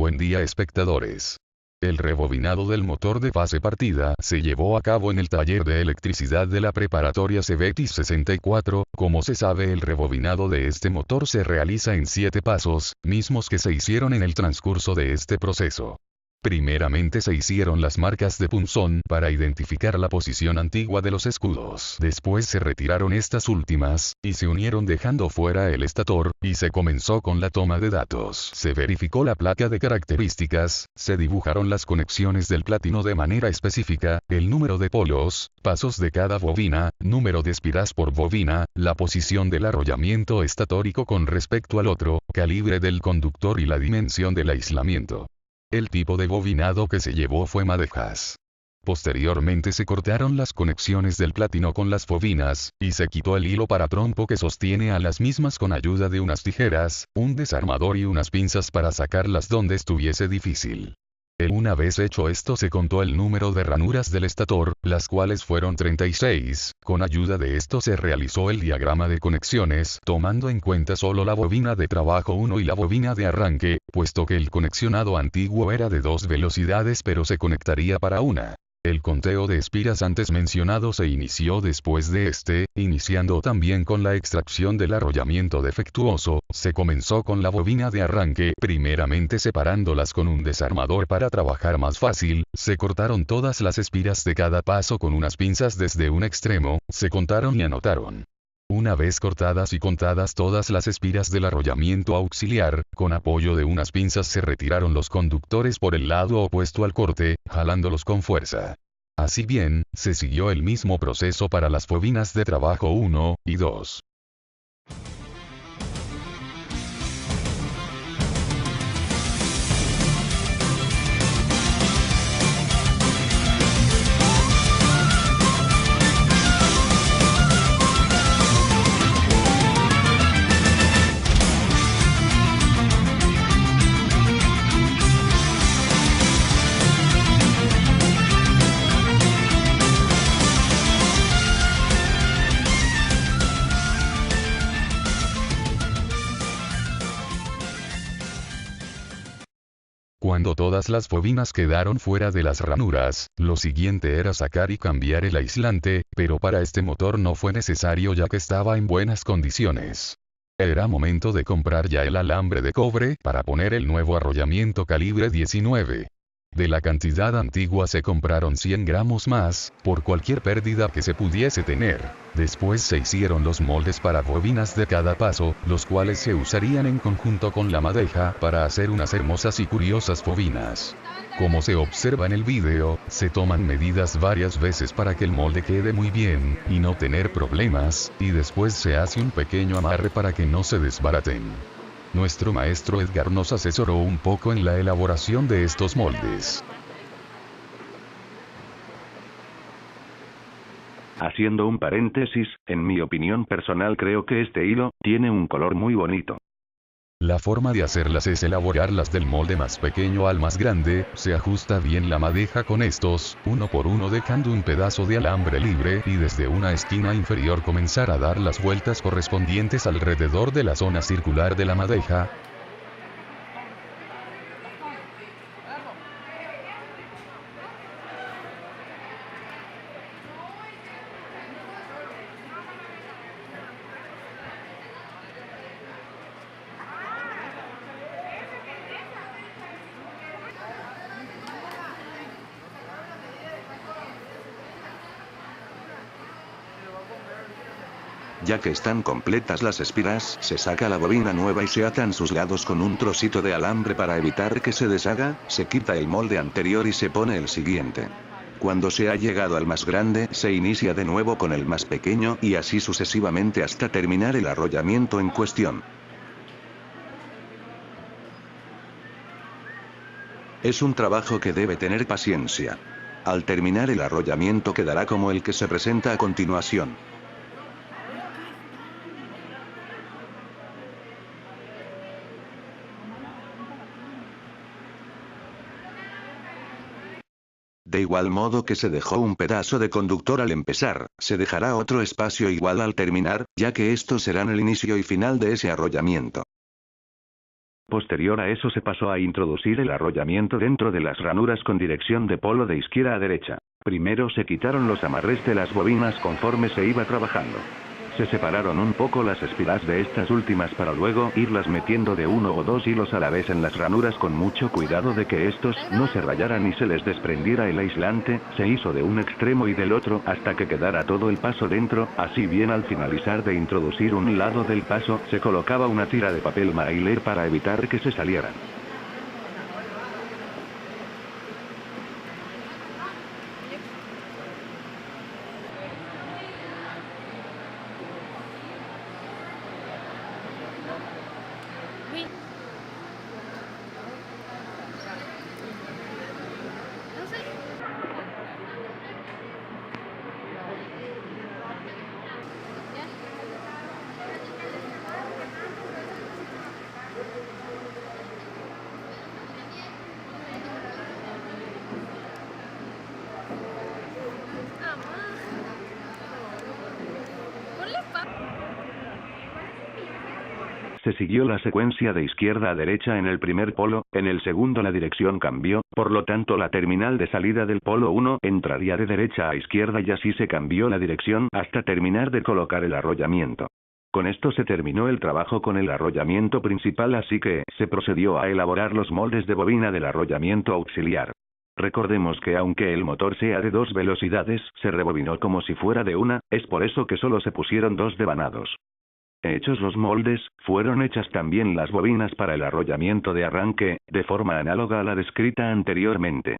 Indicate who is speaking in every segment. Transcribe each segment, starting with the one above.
Speaker 1: Buen día, espectadores. El rebobinado del motor de fase partida se llevó a cabo en el taller de electricidad de la preparatoria Cebetis 64. Como se sabe, el rebobinado de este motor se realiza en 7 pasos, mismos que se hicieron en el transcurso de este proceso. Primeramente se hicieron las marcas de punzón para identificar la posición antigua de los escudos. Después se retiraron estas últimas, y se unieron dejando fuera el estator, y se comenzó con la toma de datos. Se verificó la placa de características, se dibujaron las conexiones del platino de manera específica, el número de polos, pasos de cada bobina, número de espiras por bobina, la posición del arrollamiento estatórico con respecto al otro, calibre del conductor y la dimensión del aislamiento. El tipo de bobinado que se llevó fue madejas. Posteriormente se cortaron las conexiones del platino con las bobinas, y se quitó el hilo para trompo que sostiene a las mismas con ayuda de unas tijeras, un desarmador y unas pinzas para sacarlas donde estuviese difícil. Una vez hecho esto, se contó el número de ranuras del estator, las cuales fueron 36, con ayuda de esto se realizó el diagrama de conexiones, tomando en cuenta solo la bobina de trabajo 1 y la bobina de arranque, puesto que el conexionado antiguo era de 2 velocidades pero se conectaría para una. El conteo de espiras antes mencionado se inició después de este, iniciando también con la extracción del arrollamiento defectuoso. Se comenzó con la bobina de arranque, primeramente separándolas con un desarmador para trabajar más fácil, se cortaron todas las espiras de cada paso con unas pinzas desde un extremo, se contaron y anotaron. Una vez cortadas y contadas todas las espiras del arrollamiento auxiliar, con apoyo de unas pinzas se retiraron los conductores por el lado opuesto al corte, jalándolos con fuerza. Así bien, se siguió el mismo proceso para las bobinas de trabajo 1 y 2. Cuando todas las bobinas quedaron fuera de las ranuras, lo siguiente era sacar y cambiar el aislante, pero para este motor no fue necesario ya que estaba en buenas condiciones. Era momento de comprar ya el alambre de cobre para poner el nuevo arrollamiento calibre 19. De la cantidad antigua se compraron 100 gramos más, por cualquier pérdida que se pudiese tener. Después se hicieron los moldes para bobinas de cada paso, los cuales se usarían en conjunto con la madeja para hacer unas hermosas y curiosas bobinas. Como se observa en el vídeo, se toman medidas varias veces para que el molde quede muy bien, y no tener problemas, y después se hace un pequeño amarre para que no se desbaraten. Nuestro maestro Edgar nos asesoró un poco en la elaboración de estos moldes.
Speaker 2: Haciendo un paréntesis, en mi opinión personal creo que este hilo tiene un color muy bonito.
Speaker 1: La forma de hacerlas es elaborarlas del molde más pequeño al más grande, se ajusta bien la madeja con estos, uno por uno dejando un pedazo de alambre libre y desde una esquina inferior comenzar a dar las vueltas correspondientes alrededor de la zona circular de la madeja.
Speaker 2: Ya que están completas las espiras, se saca la bobina nueva y se atan sus lados con un trocito de alambre para evitar que se deshaga, se quita el molde anterior y se pone el siguiente. Cuando se ha llegado al más grande, se inicia de nuevo con el más pequeño y así sucesivamente hasta terminar el arrollamiento en cuestión. Es un trabajo que debe tener paciencia. Al terminar el arrollamiento quedará como el que se presenta a continuación. De igual modo que se dejó un pedazo de conductor al empezar, se dejará otro espacio igual al terminar, ya que estos serán el inicio y final de ese arrollamiento. Posterior a eso se pasó a introducir el arrollamiento dentro de las ranuras con dirección de polo de izquierda a derecha. Primero se quitaron los amarres de las bobinas conforme se iba trabajando. Se separaron un poco las espiras de estas últimas para luego irlas metiendo de uno o dos hilos a la vez en las ranuras con mucho cuidado de que estos no se rayaran y se les desprendiera el aislante. Se hizo de un extremo y del otro hasta que quedara todo el paso dentro. Así bien, al finalizar de introducir un lado del paso se colocaba una tira de papel mailer para evitar que se salieran. Se siguió la secuencia de izquierda a derecha en el primer polo, en el segundo la dirección cambió, por lo tanto la terminal de salida del polo 1 entraría de derecha a izquierda y así se cambió la dirección hasta terminar de colocar el arrollamiento. Con esto se terminó el trabajo con el arrollamiento principal, así que se procedió a elaborar los moldes de bobina del arrollamiento auxiliar. Recordemos que aunque el motor sea de 2 velocidades, se rebobinó como si fuera de una, es por eso que solo se pusieron 2 devanados. Hechos los moldes, fueron hechas también las bobinas para el arrollamiento de arranque, de forma análoga a la descrita anteriormente.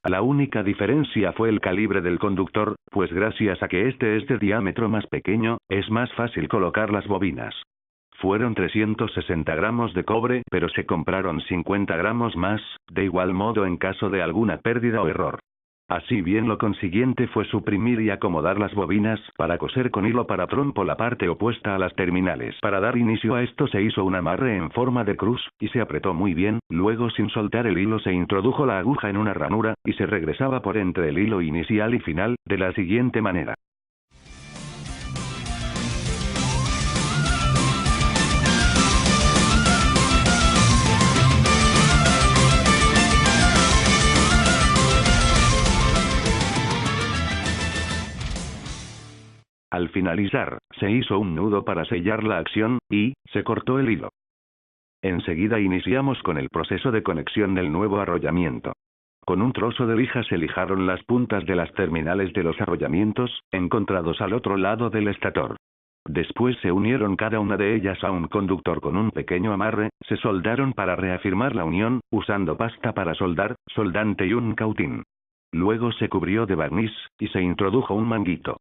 Speaker 2: La única diferencia fue el calibre del conductor, pues gracias a que este es de diámetro más pequeño, es más fácil colocar las bobinas. Fueron 360 gramos de cobre, pero se compraron 50 gramos más, de igual modo en caso de alguna pérdida o error. Así bien, lo consiguiente fue suprimir y acomodar las bobinas para coser con hilo para trompo la parte opuesta a las terminales. Para dar inicio a esto se hizo un amarre en forma de cruz, y se apretó muy bien. Luego, sin soltar el hilo, se introdujo la aguja en una ranura, y se regresaba por entre el hilo inicial y final, de la siguiente manera. Al finalizar, se hizo un nudo para sellar la acción, y se cortó el hilo. Enseguida iniciamos con el proceso de conexión del nuevo arrollamiento. Con un trozo de lija se lijaron las puntas de las terminales de los arrollamientos, encontrados al otro lado del estator. Después se unieron cada una de ellas a un conductor con un pequeño amarre, se soldaron para reafirmar la unión, usando pasta para soldar, soldante y un cautín. Luego se cubrió de barniz, y se introdujo un manguito.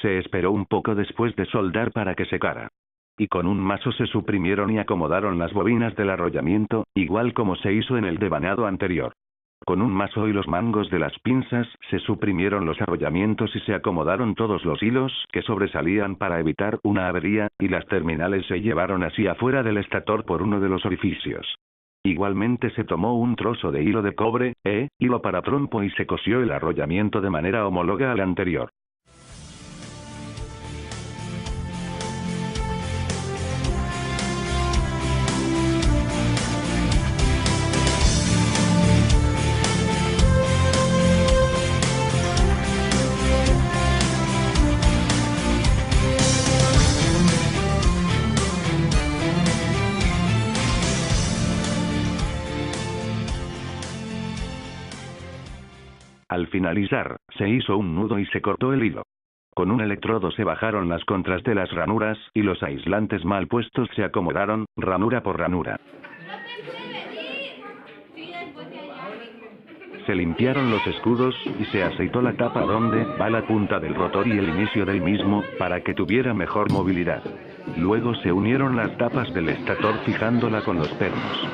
Speaker 2: Se esperó un poco después de soldar para que secara. Y con un mazo se suprimieron y acomodaron las bobinas del arrollamiento, igual como se hizo en el devanado anterior. Con un mazo y los mangos de las pinzas, se suprimieron los arrollamientos y se acomodaron todos los hilos que sobresalían para evitar una avería, y las terminales se llevaron hacia afuera del estator por uno de los orificios. Igualmente se tomó un trozo de hilo de cobre, hilo para trompo y se cosió el arrollamiento de manera homóloga al anterior. Al finalizar, se hizo un nudo y se cortó el hilo. Con un electrodo se bajaron las contras de las ranuras y los aislantes mal puestos se acomodaron, ranura por ranura. Se limpiaron los escudos, y se aceitó la tapa donde va la punta del rotor y el inicio del mismo, para que tuviera mejor movilidad. Luego se unieron las tapas del estator fijándola con los pernos.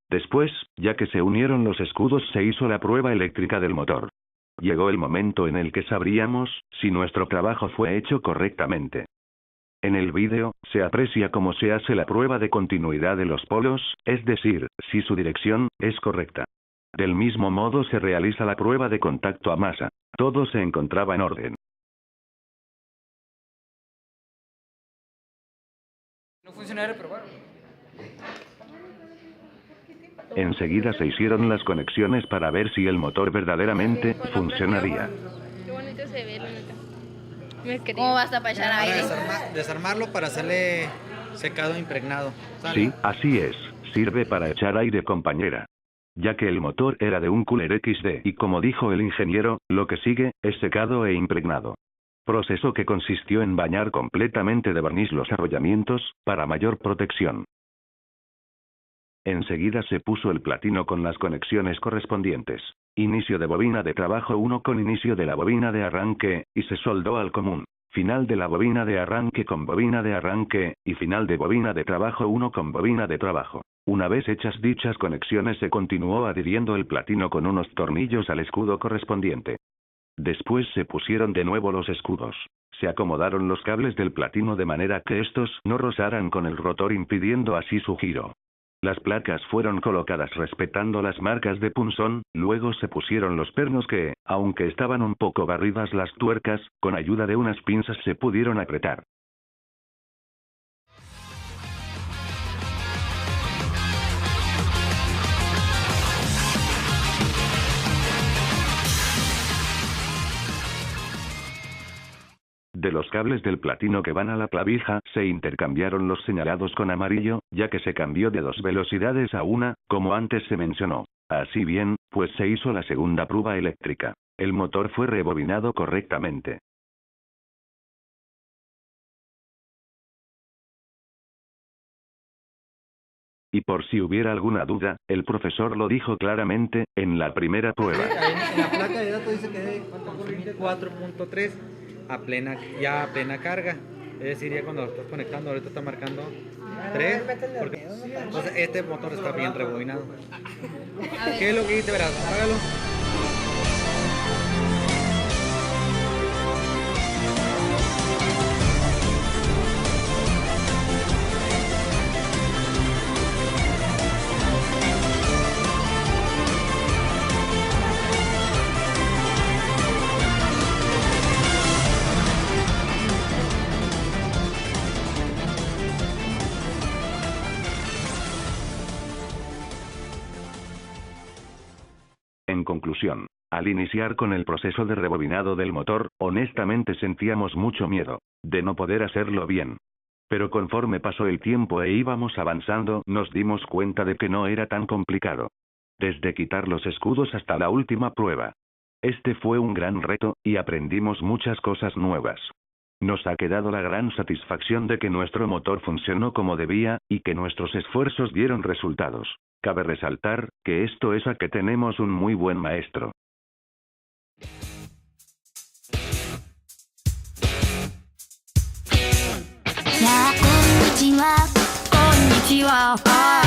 Speaker 2: Después, ya que se unieron los escudos, se hizo la prueba eléctrica del motor. Llegó el momento en el que sabríamos si nuestro trabajo fue hecho correctamente. En el vídeo, se aprecia cómo se hace la prueba de continuidad de los polos, es decir, si su dirección es correcta. Del mismo modo se realiza la prueba de contacto a masa. Todo se encontraba en orden.
Speaker 3: No funcionaría, pero bueno.
Speaker 2: Enseguida se hicieron las conexiones para ver si el motor verdaderamente funcionaría.
Speaker 4: Qué bonito se ve, la neta.
Speaker 5: ¿Cómo vas a echar
Speaker 3: Para
Speaker 5: aire?
Speaker 3: desarmarlo para hacerle secado impregnado. ¿Sale?
Speaker 2: Sí, así es. Sirve para echar aire, compañera. Ya que el motor era de un Cooler XD y como dijo el ingeniero, lo que sigue es secado e impregnado. Proceso que consistió en bañar completamente de barniz los arrollamientos, para mayor protección. Enseguida se puso el platino con las conexiones correspondientes. Inicio de bobina de trabajo 1 con inicio de la bobina de arranque, y se soldó al común. Final de la bobina de arranque con bobina de arranque, y final de bobina de trabajo 1 con bobina de trabajo. Una vez hechas dichas conexiones se continuó adhiriendo el platino con unos tornillos al escudo correspondiente. Después se pusieron de nuevo los escudos. Se acomodaron los cables del platino de manera que estos no rozaran con el rotor impidiendo así su giro. Las placas fueron colocadas respetando las marcas de punzón, luego se pusieron los pernos que, aunque estaban un poco barridas las tuercas, con ayuda de unas pinzas se pudieron apretar. De los cables del platino que van a la clavija, se intercambiaron los señalados con amarillo, ya que se cambió de 2 velocidades a 1, como antes se mencionó. Así bien, pues se hizo la segunda prueba eléctrica. El motor fue rebobinado correctamente. Y por si hubiera alguna duda, el profesor lo dijo claramente, en la primera prueba.
Speaker 3: En la placa de datos dice que debe 4.3 a plena carga. Es decir, ya cuando lo estás conectando, ahorita está marcando 3. Entonces este motor está bien rebobinado. ¿Qué es lo que dice? Verás, apágalo.
Speaker 2: En conclusión, al iniciar con el proceso de rebobinado del motor, honestamente sentíamos mucho miedo, de no poder hacerlo bien. Pero conforme pasó el tiempo e íbamos avanzando, nos dimos cuenta de que no era tan complicado. Desde quitar los escudos hasta la última prueba. Este fue un gran reto, y aprendimos muchas cosas nuevas. Nos ha quedado la gran satisfacción de que nuestro motor funcionó como debía, y que nuestros esfuerzos dieron resultados. Cabe resaltar, que esto es a que tenemos un muy buen maestro.
Speaker 5: Ya, konnichiwa, konnichiwa.